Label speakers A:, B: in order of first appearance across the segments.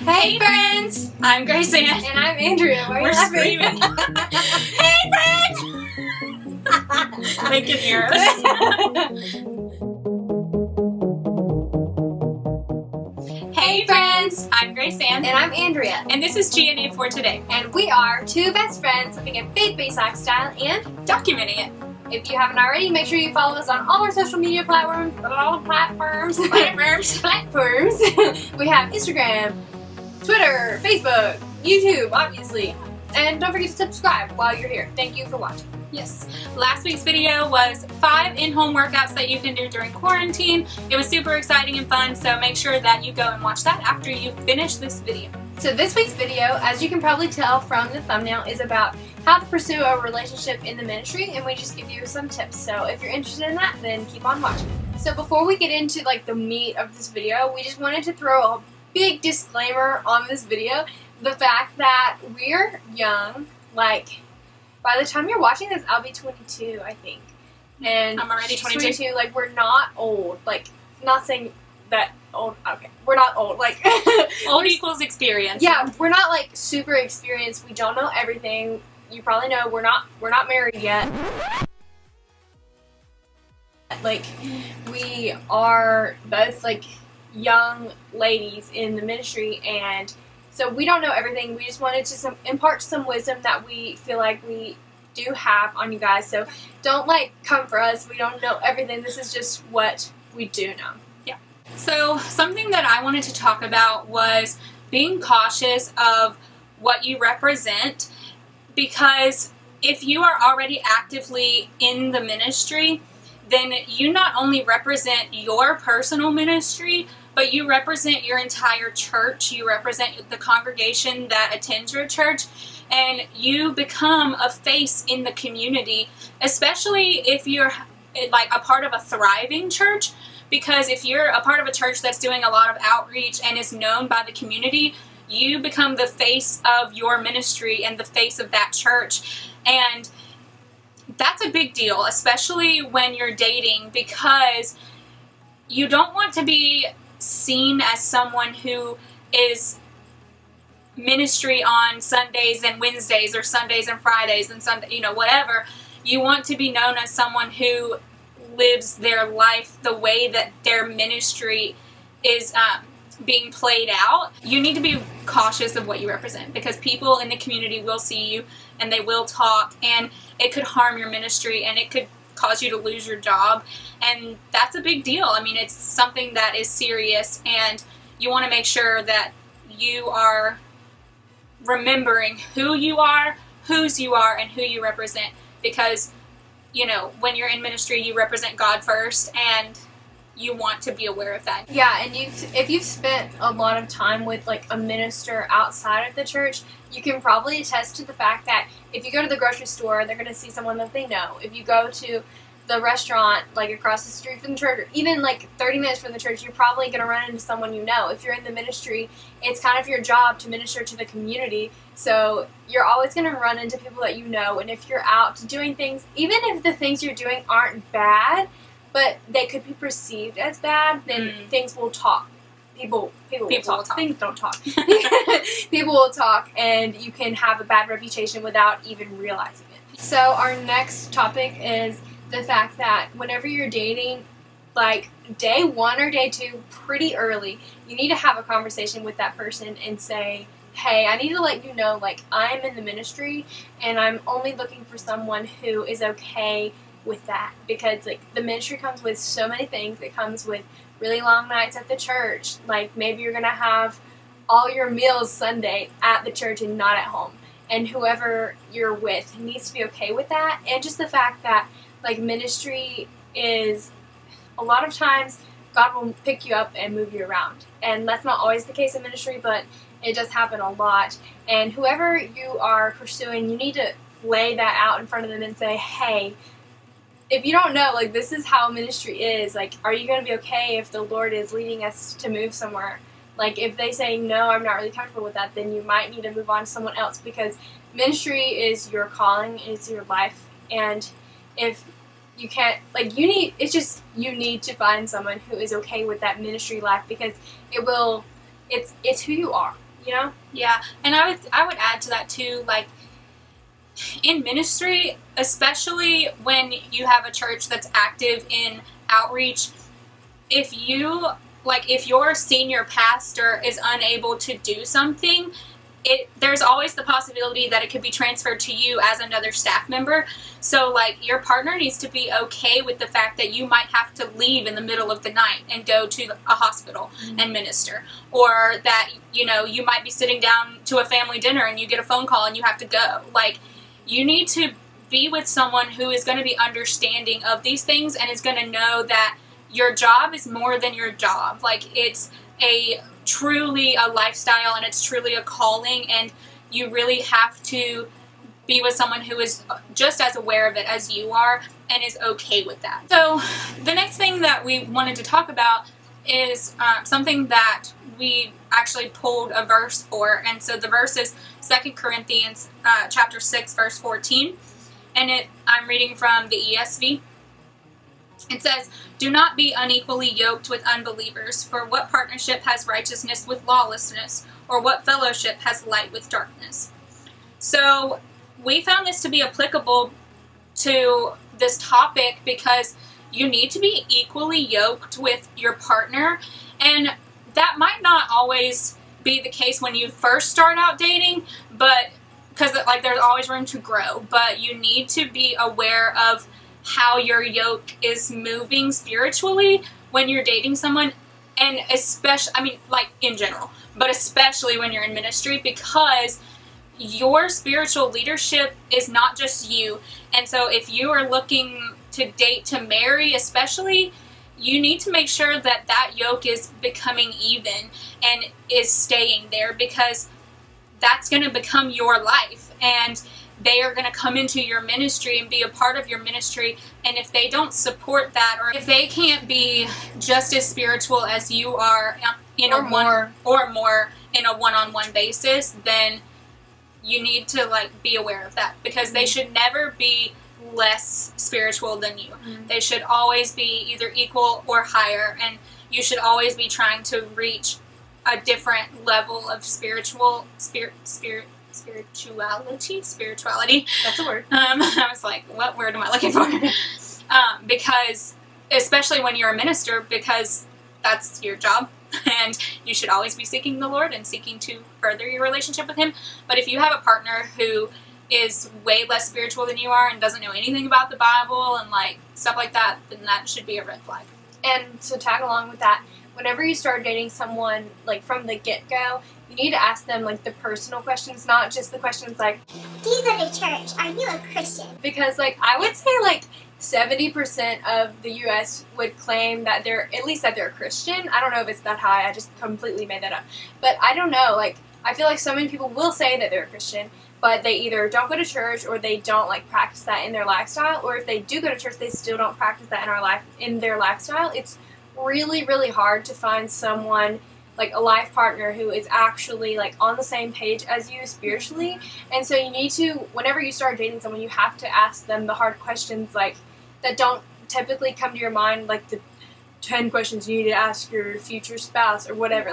A: Hey friends! I'm Grace Ann.
B: And I'm Andrea. Why are you laughing?
A: Screaming. Hey friends! They can hear us. Hey friends! I'm Grace Ann.
B: And I'm Andrea.
A: And this is GNA for Today.
B: And we are two best friends living a faith-based lifestyle and
A: documenting it.
B: If you haven't already, make sure you follow us on all our social media platforms. We have Instagram, Twitter, Facebook, YouTube, obviously. And don't forget to subscribe while you're here. Thank you for watching.
A: Yes. Last week's video was 5 in-home workouts that you can do during quarantine. It was super exciting and fun, so make sure that you go and watch that after you finish this video.
B: So this week's video, as you can probably tell from the thumbnail, is about how to pursue a relationship in the ministry, and we just give you some tips. So if you're interested in that, then keep on watching. So before we get into like the meat of this video, we just wanted to throw a big disclaimer on this video. The fact that we're young, like by the time you're watching this, I'll be 22, I think. And
A: I'm already 22.
B: Like, we're not old. Like, not saying that old. Okay, we're not old. Like,
A: old equals experience.
B: Yeah, we're not like super experienced. We don't know everything. You probably know we're not married yet. Like, we are both like young ladies in the ministry, and so we don't know everything. We just wanted to impart some wisdom that we feel like we do have on you guys. So don't like come for us. We don't know everything. This is just what we do know.
A: Yeah. So something that I wanted to talk about was being cautious of what you represent, because if you are already actively in the ministry, then you not only represent your personal ministry, but you represent your entire church. You represent the congregation that attends your church, and you become a face in the community, especially if you're like a part of a thriving church. Because if you're a part of a church that's doing a lot of outreach and is known by the community, you become the face of your ministry and the face of that church. And that's a big deal, especially when you're dating, because you don't want to be seen as someone who is ministry on Sundays and Wednesdays, or Sundays and Fridays and Sunday, you know, whatever. You want to be known as someone who lives their life the way that their ministry is being played out. You need to be cautious of what you represent, because people in the community will see you and they will talk, and it could harm your ministry, and it could cause you to lose your job, and that's a big deal. I mean, it's something that is serious, and you want to make sure that you are remembering who you are, whose you are, and who you represent, because, you know, when you're in ministry, you represent God first, and you want to be aware of that.
B: Yeah, and if you've spent a lot of time with like a minister outside of the church, you can probably attest to the fact that if you go to the grocery store, they're going to see someone that they know. If you go to the restaurant like across the street from the church, or even like 30 minutes from the church, you're probably going to run into someone you know. If you're in the ministry, it's kind of your job to minister to the community, so you're always going to run into people that you know. And if you're out doing things, even if the things you're doing aren't bad, but they could be perceived as bad, then things will talk. People will talk. Things don't talk. People will talk, and you can have a bad reputation without even realizing it. So our next topic is the fact that whenever you're dating, like day 1 or day 2, pretty early, you need to have a conversation with that person and say, hey, I need to let you know, like, I'm in the ministry, and I'm only looking for someone who is okay with that, because like the ministry comes with so many things. It comes with really long nights at the church. Like, maybe you're gonna have all your meals Sunday at the church and not at home, and whoever you're with needs to be okay with that. And just the fact that like ministry is, a lot of times God will pick you up and move you around, and that's not always the case in ministry, but it does happen a lot. And whoever you are pursuing, you need to lay that out in front of them and say, hey, if you don't know, like, this is how ministry is. Like, are you going to be okay if the Lord is leading us to move somewhere? Like, if they say, no, I'm not really comfortable with that, then you might need to move on to someone else, because ministry is your calling, it's your life. And if you can't, like, you need to find someone who is okay with that ministry life, because it's who you are. you know?
A: Yeah, and I would add to that too, like, in ministry, especially when you have a church that's active in outreach, if your senior pastor is unable to do something, there's always the possibility that it could be transferred to you as another staff member. So, like, your partner needs to be okay with the fact that you might have to leave in the middle of the night and go to a hospital and minister. Or that, you might be sitting down to a family dinner and you get a phone call and you have to go. Like, you need to be with someone who is going to be understanding of these things and is going to know that your job is more than your job. Like, it's truly a lifestyle and it's truly a calling, and you really have to be with someone who is just as aware of it as you are and is okay with that. So the next thing that we wanted to talk about is something that we actually pulled a verse for, and so the verse is 2 Corinthians chapter 6 verse 14, and I'm reading from the ESV. It says, "Do not be unequally yoked with unbelievers, for what partnership has righteousness with lawlessness, or what fellowship has light with darkness?" So we found this to be applicable to this topic because you need to be equally yoked with your partner, and that might not always be the case when you first start out dating, but because there's always room to grow, but you need to be aware of how your yoke is moving spiritually when you're dating someone, and especially, in general, but especially when you're in ministry, because your spiritual leadership is not just you. And so if you are looking to date to marry especially, you need to make sure that that yoke is becoming even and is staying there, because that's going to become your life, and they are going to come into your ministry and be a part of your ministry. And if they don't support that, or if they can't be just as spiritual as you are more in a one-on-one basis, then you need to be aware of that, because they should never be less spiritual than you. They should always be either equal or higher, and you should always be trying to reach a different level of spirituality.
B: That's a word.
A: I was like, what word am I looking for? Because especially when you're a minister, because that's your job, and you should always be seeking the Lord and seeking to further your relationship with Him. But if you have a partner who is way less spiritual than you are and doesn't know anything about the Bible and stuff like that, then that should be a red flag.
B: And to tag along with that, whenever you start dating someone, from the get-go, you need to ask them, the personal questions, not just the questions do
C: you go to church? Are you a Christian?
B: Because, I would say, 70% of the U.S. would claim that they're a Christian. I don't know if it's that high. I just completely made that up. But I don't know. I feel like so many people will say that they're a Christian, but they either don't go to church or they don't, practice that in their lifestyle. Or if they do go to church, they still don't practice that in their lifestyle. It's really, really hard to find someone, a life partner who is actually, on the same page as you spiritually. And so you need to, whenever you start dating someone, you have to ask them the hard questions, that don't typically come to your mind, the 10 questions you need to ask your future spouse or whatever.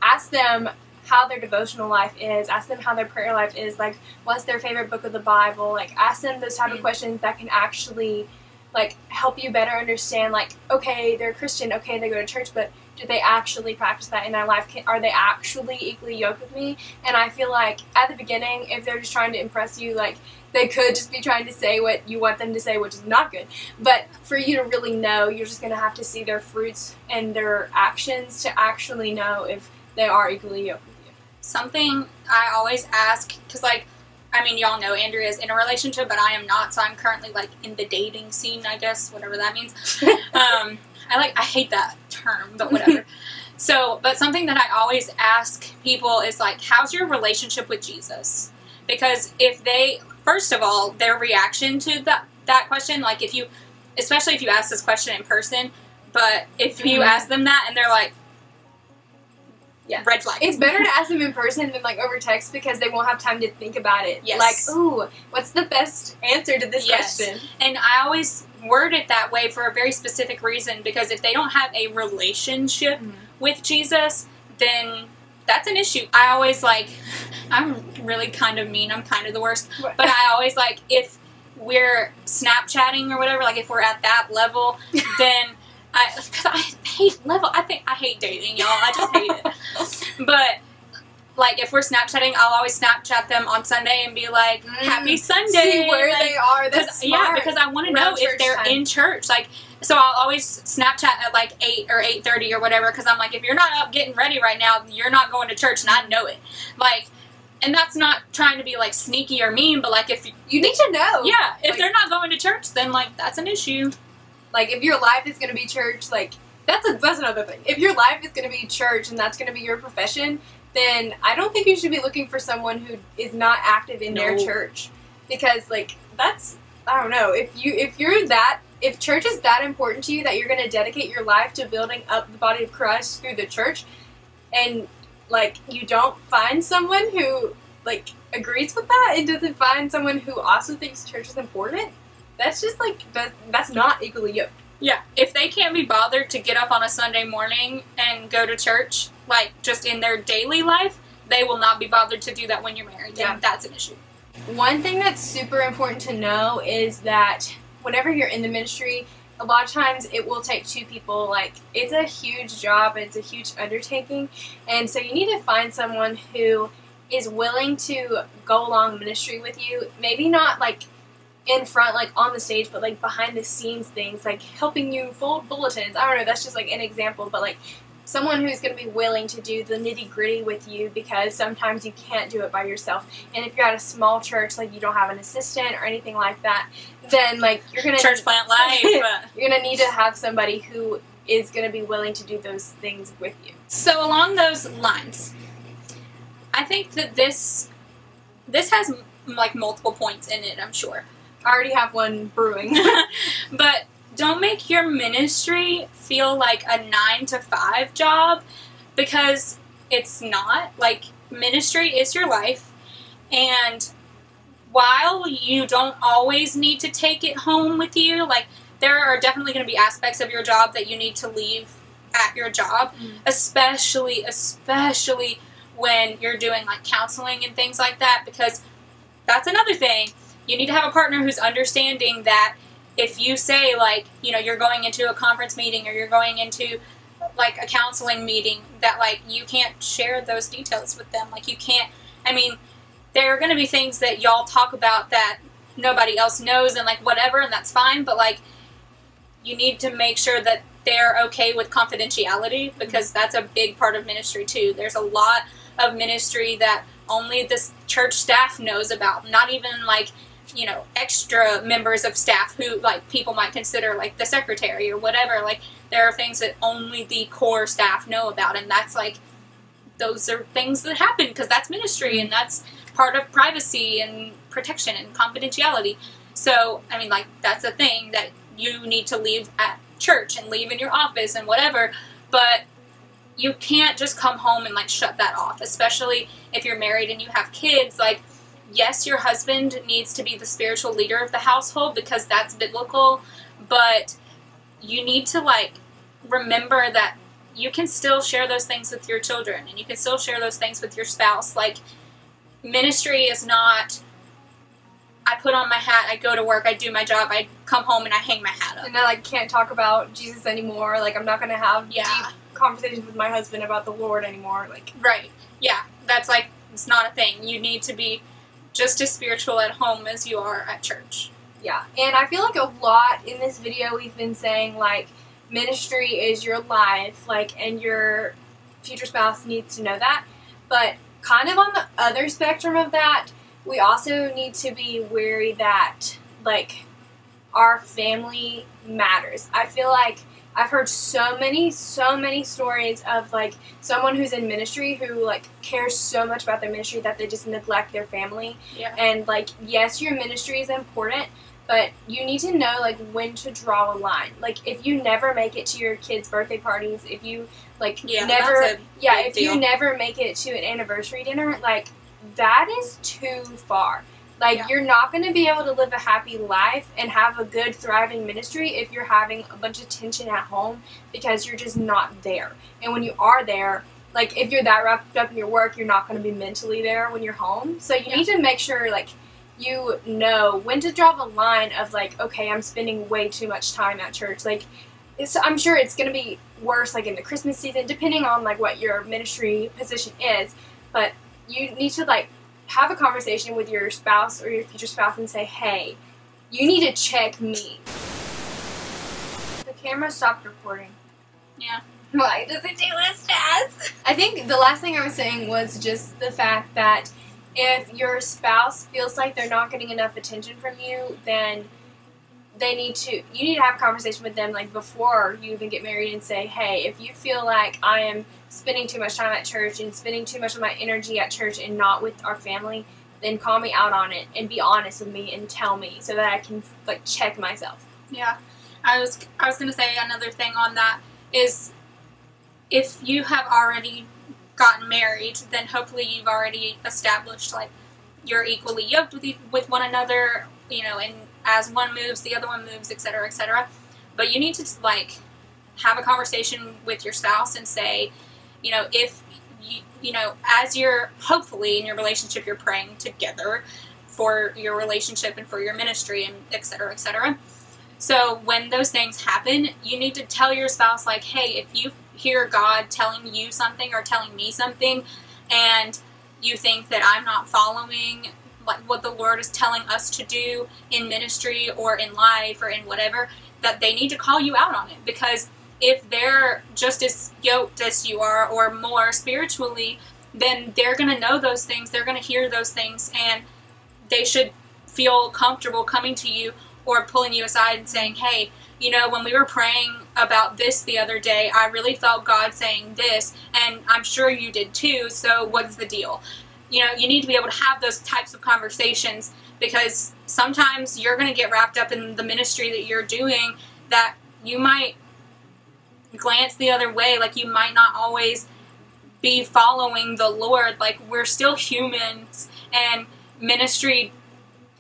B: Ask them how their devotional life is, ask them how their prayer life is, what's their favorite book of the Bible, ask them those type of questions that can actually, help you better understand, okay, they're a Christian, okay, they go to church, but do they actually practice that in their life? Are they actually equally yoked with me? And I feel at the beginning, if they're just trying to impress you, they could just be trying to say what you want them to say, which is not good. But for you to really know, you're just going to have to see their fruits and their actions to actually know if they are equally yoked with you.
A: Something I always ask, because y'all know Andrea's in a relationship, but I am not, so I'm currently in the dating scene, I guess, whatever that means. I hate that term, but whatever. But something that I always ask people is how's your relationship with Jesus? Because first of all, their reaction to that question, especially if you ask this question in person, but if you ask them that and they're
B: yeah,
A: red flag.
B: It's better to ask them in person than over text, because they won't have time to think about it.
A: Yes.
B: Ooh, what's the best answer to this question?
A: And I always word it that way for a very specific reason, because if they don't have a relationship with Jesus, then that's an issue. I always I'm really kind of mean. I'm kind of the worst.
B: What?
A: But I always if we're Snapchatting or whatever, if we're at that level, then because I hate I hate dating, y'all. I just hate it. But if we're Snapchatting, I'll always Snapchat them on Sunday and be like, "Happy Sunday!"
B: See where they are. That's smart.
A: Yeah, because I want to know if they're in church. So I'll always Snapchat at 8 or 8:30 or whatever. Because I'm like, if you're not up getting ready right now, you're not going to church, and I know it. And that's not trying to be sneaky or mean, but if
B: you need to know.
A: Yeah, if they're not going to church, then that's an issue.
B: If your life is going to be church, that's another thing. If your life is going to be church and that's going to be your profession, then I don't think you should be looking for someone who is not active in their church, because that's, I don't know, if church is that important to you that you're going to dedicate your life to building up the body of Christ through the church, and you don't find someone who agrees with that and doesn't find someone who also thinks church is important, that's just that's not equally yoked.
A: Yeah, if they can't be bothered to get up on a Sunday morning and go to church, just in their daily life, they will not be bothered to do that when you're married. Yeah. And that's an issue.
B: One thing that's super important to know is that whenever you're in the ministry, a lot of times it will take two people. It's a huge job, it's a huge undertaking, and so you need to find someone who is willing to go along ministry with you. Maybe not in front, on the stage, but behind the scenes things, helping you fold bulletins. I don't know, that's just an example, but someone who's going to be willing to do the nitty-gritty with you, because sometimes you can't do it by yourself. And if you're at a small church, you don't have an assistant or anything like that, then you're going to
A: church plant life.
B: You're going to need to have somebody who is going to be willing to do those things with you.
A: So along those lines, I think that this has multiple points in it, I'm sure.
B: I already have one brewing.
A: But don't make your ministry feel like a 9-to-5 job, because it's not. Ministry is your life, and while you don't always need to take it home with you, there are definitely going to be aspects of your job that you need to leave at your job, especially when you're doing counseling and things like that, because that's another thing. You need to have a partner who's understanding that if you say you're going into a conference meeting or you're going into a counseling meeting, that you can't share those details with them. You can't, there are going to be things that y'all talk about that nobody else knows and whatever, and that's fine, but you need to make sure that they're okay with confidentiality, because that's a big part of ministry too. There's a lot of ministry that only this church staff knows about, not even extra members of staff who people might consider the secretary or whatever. There are things that only the core staff know about, and that's those are things that happen because that's ministry, and that's part of privacy and protection and confidentiality. So that's a thing that you need to leave at church and leave in your office and whatever, but you can't just come home and shut that off, especially if you're married and you have kids. Yes, your husband needs to be the spiritual leader of the household because that's biblical, but you need to remember that you can still share those things with your children, and you can still share those things with your spouse. Ministry is not, I put on my hat, I go to work, I do my job, I come home and I hang my hat up.
B: And I can't talk about Jesus anymore. I'm not going to have deep conversations with my husband about the Lord anymore.
A: Right. Yeah. That's it's not a thing. You need to be just as spiritual at home as you are at church.
B: Yeah. And I feel a lot in this video we've been saying ministry is your life, and your future spouse needs to know that. But kind of on the other spectrum of that, we also need to be wary that our family matters. I feel I've heard so many stories of someone who's in ministry who cares so much about their ministry that they just neglect their family.
A: Yeah.
B: And yes, your ministry is important, but you need to know when to draw a line. If you never make it to your kids' birthday parties, if you you never make it to an anniversary dinner, that is too far. You're not going to be able to live a happy life and have a good, thriving ministry if you're having a bunch of tension at home because you're just not there. And when you are there, like, if you're that wrapped up in your work, you're not going to be mentally there when you're home. So you need to make sure, like, you know when to draw the line of, like, okay, I'm spending way too much time at church. Like, I'm sure it's going to be worse, like, in the Christmas season, depending on, like, what your ministry position is. But you need to, like, have a conversation with your spouse or your future spouse and say, hey, you need to check me. The camera stopped recording.
A: Yeah.
B: Why does it do this to us? I think the last thing I was saying was just the fact that if your spouse feels like they're not getting enough attention from you, then you need to have a conversation with them, like, before you even get married and say, hey, if you feel like I am spending too much time at church and spending too much of my energy at church and not with our family, then call me out on it and be honest with me and tell me so that I can, like, check myself.
A: Yeah. I was going to say another thing on that is if you have already gotten married, then hopefully you've already established, like, you're equally yoked with one another, you know, and as one moves, the other one moves, etc., etc. But you need to, like, have a conversation with your spouse and say, you know, if you know, as you're hopefully in your relationship, you're praying together for your relationship and for your ministry and etc., etc. So when those things happen, you need to tell your spouse, like, hey, if you hear God telling you something or telling me something and you think that I'm not following, like, what the Lord is telling us to do in ministry or in life or in whatever, that they need to call you out on it. Because if they're just as yoked as you are or more spiritually, then they're going to know those things, they're going to hear those things, and they should feel comfortable coming to you or pulling you aside and saying, hey, you know, when we were praying about this the other day, I really felt God saying this, and I'm sure you did too, so what's the deal? You know, you need to be able to have those types of conversations, because sometimes you're going to get wrapped up in the ministry that you're doing that you might glance the other way. Like, you might not always be following the Lord. Like, we're still humans, and ministry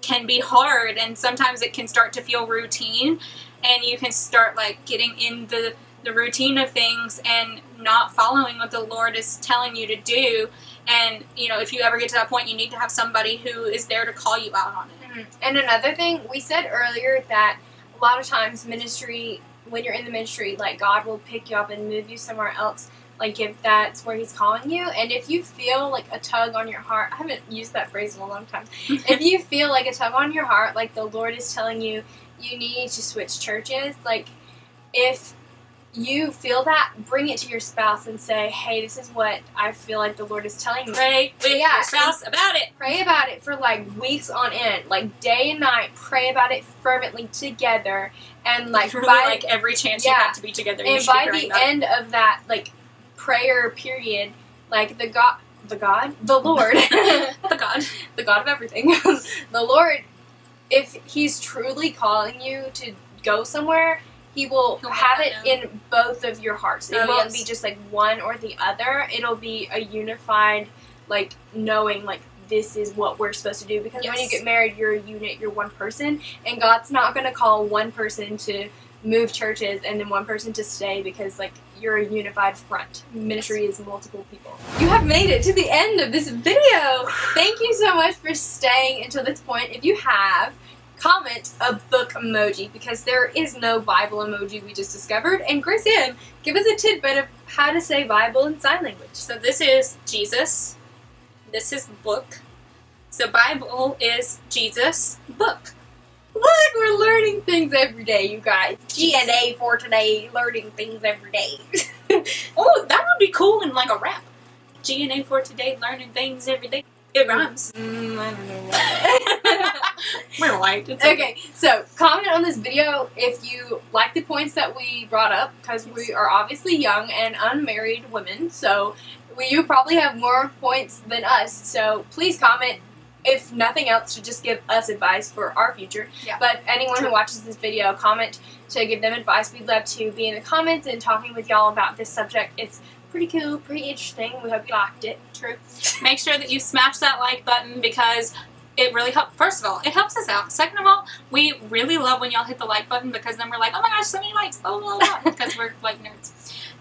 A: can be hard, and sometimes it can start to feel routine, and you can start, like, getting in the routine of things and not following what the Lord is telling you to do. And, you know, if you ever get to that point, you need to have somebody who is there to call you out on it.
B: Mm-hmm. And another thing, we said earlier that a lot of times ministry, when you're in the ministry, like, God will pick you up and move you somewhere else, like, if that's where He's calling you. And if you feel like a tug on your heart, I haven't used that phrase in a long time. If you feel like a tug on your heart, like the Lord is telling you, you need to switch churches, like, if you feel that, bring it to your spouse and say, hey, this is what I feel like the Lord is telling me.
A: Pray with your spouse about it.
B: Pray about it for, like, weeks on end. Like, day and night, pray about it fervently together. And, like,
A: really, like, every chance you have to be together, you should be praying about it. And by the
B: end of that, like, prayer period, like, the Lord, the God of everything, the Lord, if He's truly calling you to go somewhere, He will have it in both of your hearts. It won't be just, like, one or the other. It'll be a unified, like, knowing, like, this is what we're supposed to do. Because when you get married, you're a unit, you're one person, and God's not going to call one person to move churches and then one person to stay, because, like, you're a unified front. Ministry is multiple people. You have made it to the end of this video. Thank you so much for staying until this point. If you have, comment a book emoji, because there is no Bible emoji we just discovered. And Grace Ann, give us a tidbit of how to say Bible in sign language.
A: So this is Jesus. This is book. So Bible is Jesus, book.
B: Look, we're learning things every day, you guys. GNA for today, learning things every day.
A: Oh, that would be cool in, like, a rap. GNA for today, learning things every day. It rhymes.
B: I don't know why.
A: We're white.
B: Okay, so comment on this video if you like the points that we brought up, because we are obviously young and unmarried women, so you probably have more points than us, so please comment, if nothing else, to just give us advice for our future.
A: Yeah.
B: But anyone who watches this video, comment to give them advice. We'd love to be in the comments and talking with y'all about this subject. It's pretty cool, pretty interesting. We hope you liked it.
A: True. Make sure that you smash that like button, because it really helps. First of all, it helps us out. Second of all, we really love when y'all hit the like button, because then we're like, oh my gosh, so many likes, blah, blah, blah, because we're like nerds.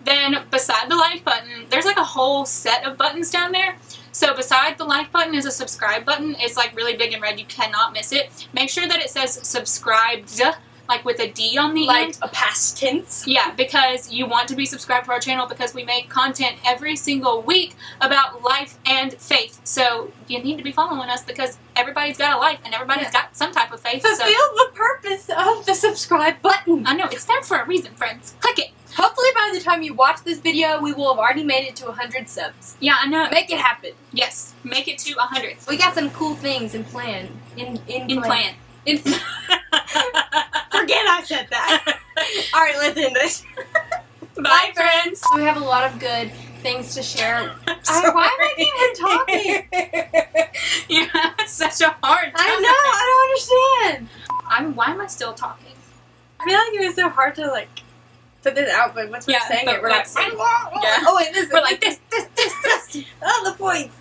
A: Then beside the like button, there's like a whole set of buttons down there. So beside the like button is a subscribe button. It's like really big and red. You cannot miss it. Make sure that it says subscribed, like with a D on the end.
B: Like a past tense.
A: Yeah, because you want to be subscribed to our channel, because we make content every single week about life and faith. So you need to be following us, because everybody's got a life and everybody's got some type of faith.
B: Fulfill the purpose of the subscribe button.
A: I know, it's there for a reason, friends. Click it.
B: Hopefully by the time you watch this video, we will have already made it to 100 subs.
A: Yeah, I know.
B: Make it happen.
A: Yes, make it to 100.
B: We got some cool things in plan. In plan. Forget I said that. Alright, let's end this.
A: Bye, friends.
B: We have a lot of good things to share. Why am I even talking?
A: You're having such a hard time.
B: I know, I don't understand.
A: Why am I still talking?
B: I feel like it was so hard to like put this out, but once we're saying it, we're like,
A: yeah.
B: oh wait, this.
A: We're like this.
B: Oh, the points.